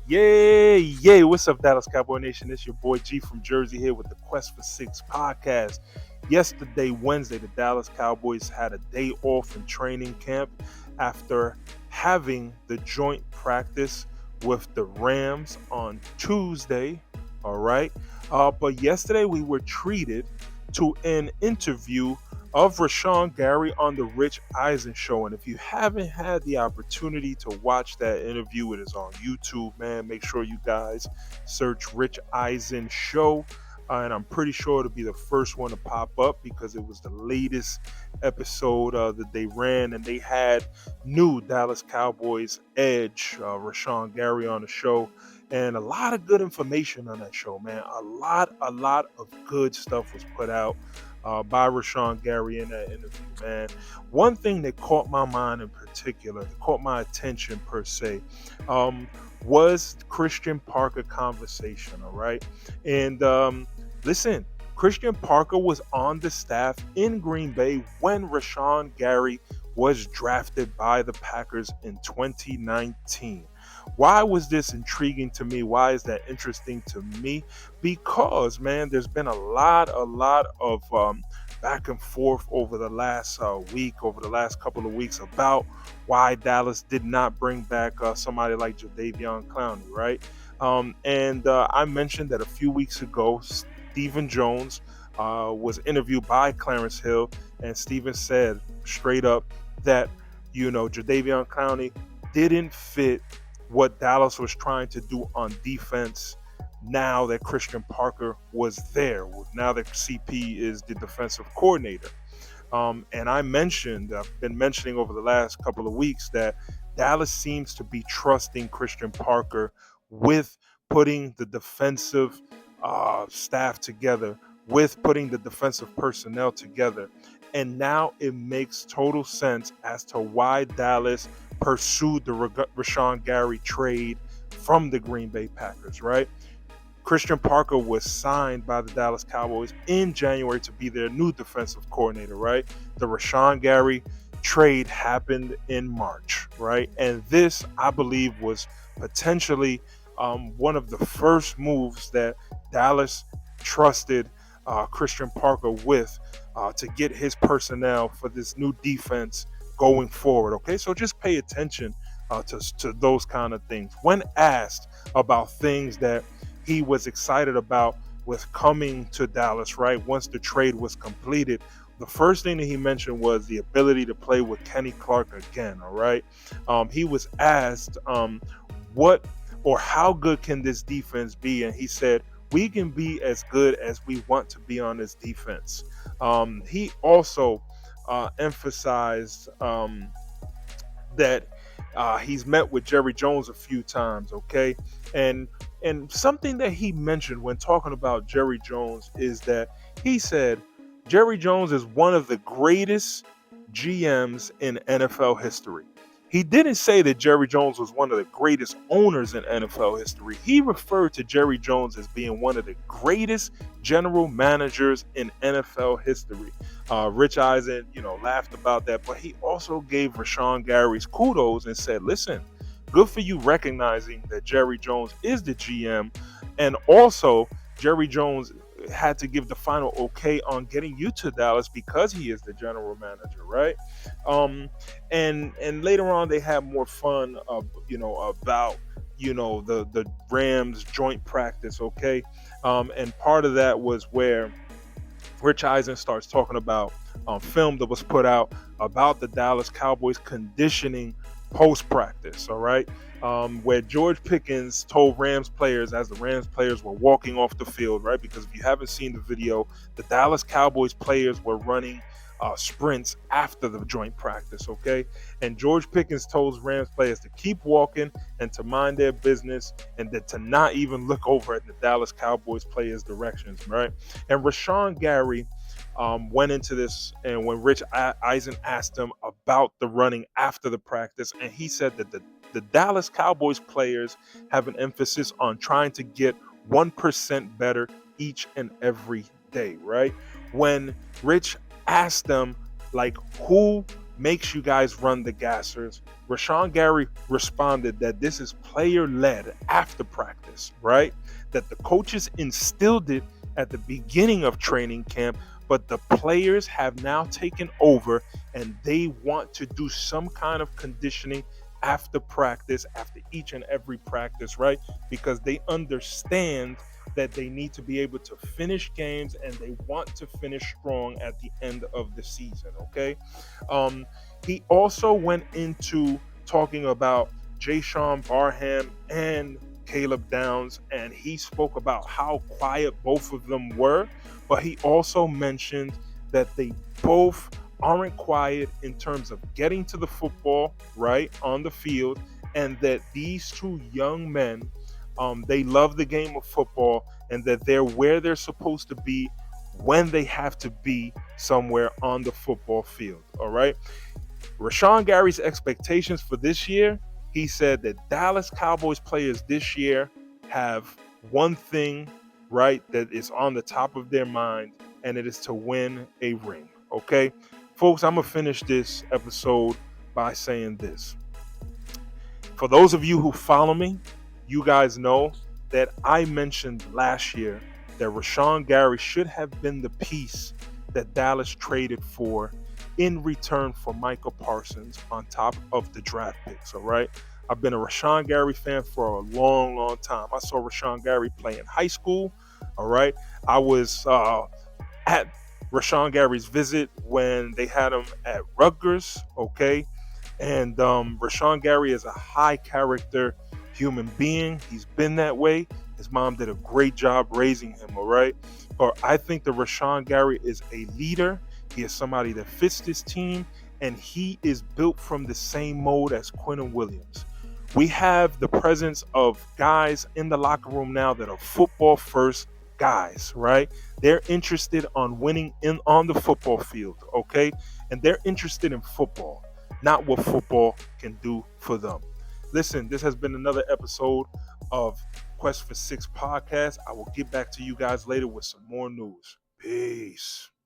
Yay! What's up, Dallas Cowboy Nation? It's your boy G from Jersey here with the Quest for Six podcast. Yesterday, Wednesday, the Dallas Cowboys had a day off in training camp after having the joint practice with the Rams on Tuesday. All right. But yesterday, we were treated to an interview of Rashan Gary on the Rich Eisen show. And if you haven't had the opportunity to watch that interview, it is on YouTube, man. Make sure you guys search Rich Eisen show. And I'm pretty sure it'll be the first one to pop up because it was the latest episode that they ran, and they had new Dallas Cowboys edge, Rashan Gary, on the show, and a lot of good information on that show, man. A lot of good stuff was put out by Rashan Gary in that interview, man. One thing that caught my mind in particular, that caught my attention per se, was Christian Parker conversation, all right? And listen, Christian Parker was on the staff in Green Bay when Rashan Gary was drafted by the Packers in 2019. Why was this intriguing to me? Why is that interesting to me? Because, man, there's been a lot of back and forth over the last week, over the last couple of weeks about why Dallas did not bring back somebody like Jadeveon Clowney, right? And I mentioned that a few weeks ago, Stephen Jones was interviewed by Clarence Hill, and Stephen said straight up that, Jadeveon Clowney didn't fit what Dallas was trying to do on defense now that Christian Parker was there, now that CP is the defensive coordinator. And I've been mentioning over the last couple of weeks that Dallas seems to be trusting Christian Parker with putting the defensive staff together, with putting the defensive personnel together. And now it makes total sense as to why Dallas pursued the Rashan Gary trade from the Green Bay Packers, right? Christian Parker was signed by the Dallas Cowboys in January to be their new defensive coordinator, right? The Rashan Gary trade happened in March, right? And this, I believe, was potentially one of the first moves that Dallas trusted Christian Parker with to get his personnel for this new defense going forward. Okay, so just pay attention to those kind of things. When asked about things that he was excited about with coming to Dallas, right, once the trade was completed, the first thing that he mentioned was the ability to play with Kenny Clark again, all right? He was asked what or how good can this defense be, and he said, we can be as good as we want to be on this defense. He also emphasized that he's met with Jerry Jones a few times, okay? And something that he mentioned when talking about Jerry Jones is that he said Jerry Jones is one of the greatest GMs in NFL history. He didn't say that Jerry Jones was one of the greatest owners in NFL history. He referred to Jerry Jones as being one of the greatest general managers in NFL history. Rich Eisen, laughed about that, but he also gave Rashan Gary's kudos and said, listen, good for you recognizing that Jerry Jones is the GM, and also Jerry Jones had to give the final okay on getting you to Dallas because he is the general manager, right? And later on they had more fun, about the Rams joint practice, okay? And part of that was where Rich Eisen starts talking about film that was put out about the Dallas Cowboys conditioning post-practice, all right? Where George Pickens told Rams players as the Rams players were walking off the field, right? Because if you haven't seen the video, the Dallas Cowboys players were running sprints after the joint practice, okay? And George Pickens told Rams players to keep walking and to mind their business and that to not even look over at the Dallas Cowboys players' directions, right? And Rashan Gary went into this, and when Rich Eisen asked him about the running after the practice, and he said that the Dallas Cowboys players have an emphasis on trying to get 1% better each and every day, right? When Rich asked them, like, who makes you guys run the gassers. Rashan Gary responded that this is player-led after practice, right? That the coaches instilled it at the beginning of training camp, but the players have now taken over and they want to do some kind of conditioning after practice, after each and every practice, right? Because they understand that they need to be able to finish games and they want to finish strong at the end of the season, okay? Um, he also went into talking about Jayshon Barham and Caleb Downs, and he spoke about how quiet both of them were, but he also mentioned that they both aren't quiet in terms of getting to the football, right, on the field, and that these two young men, they love the game of football and that they're where they're supposed to be when they have to be somewhere on the football field, all right? Rashan Gary's expectations for this year, he said that Dallas Cowboys players this year have one thing, right, that is on the top of their mind, and it is to win a ring. Okay? Folks, I'm going to finish this episode by saying this. For those of you who follow me, you guys know that I mentioned last year that Rashan Gary should have been the piece that Dallas traded for in return for Michael Parsons on top of the draft picks, all right? I've been a Rashan Gary fan for a long, long time. I saw Rashan Gary play in high school, all right? I was at Rashan Gary's visit when they had him at Rutgers, okay? And Rashan Gary is a high character human being. He's been that way. His mom did a great job raising him, all right? But I think that Rashan Gary is a leader. He is somebody that fits this team, and he is built from the same mold as Quinnen Williams. We have the presence of guys in the locker room now that are football first guys, right? They're interested on winning on the football field, okay? And they're interested in football, not what football can do for them. Listen, this has been another episode of Quest for Six podcast. I will get back to you guys later with some more news. Peace.